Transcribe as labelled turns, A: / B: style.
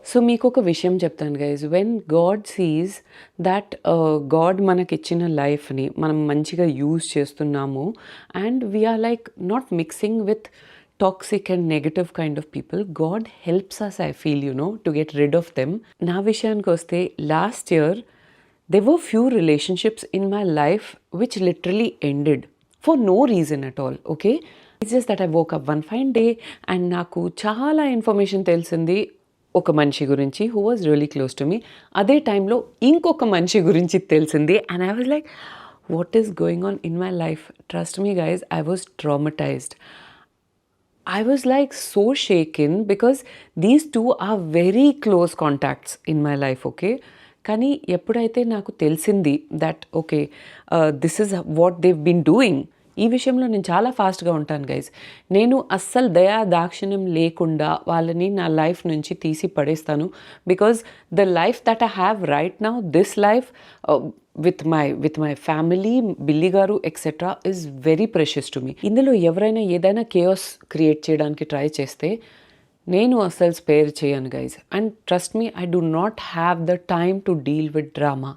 A: So మీకొక విషయం చెప్తాను guys. When God sees that God మనకిచ్చిన లైఫ్‌ని మనం మంచిగా యూజ్ చేస్తున్నాము and we are like not mixing with toxic and negative kind of people, God helps us I feel to get rid of them. నా విషయానికొస్తే last year there were few relationships in my life which literally ended for no reason at all, okay? It's just that I woke up one fine day and నాకు చాలా information తెలిసింది ఒక మనిషి గురించి who was really close to me. అదే టైంలో ఇంకొక మనిషి గురించి తెలిసింది and I was like what is going on in my life. Trust me guys, I was traumatised. I was like so shaken because these two are very close contacts in my life, okay? కానీ ఎప్పుడైతే నాకు తెలిసింది that okay this is what they've been doing, ఈ విషయంలో నేను చాలా ఫాస్ట్గా ఉంటాను గైజ్. నేను అస్సలు దయా దాక్షిణ్యం లేకుండా వాళ్ళని నా లైఫ్ నుంచి తీసి పడేస్తాను. Because the life that I have right now, this life with my family, Billi గారు etcetera is very precious to me. ఇందులో ఎవరైనా ఏదైనా కేయాస్ క్రియేట్ చేయడానికి ట్రై చేస్తే నేను అసలు స్పేర్ చేయను guys. And trust me, I do not have the time to deal with drama.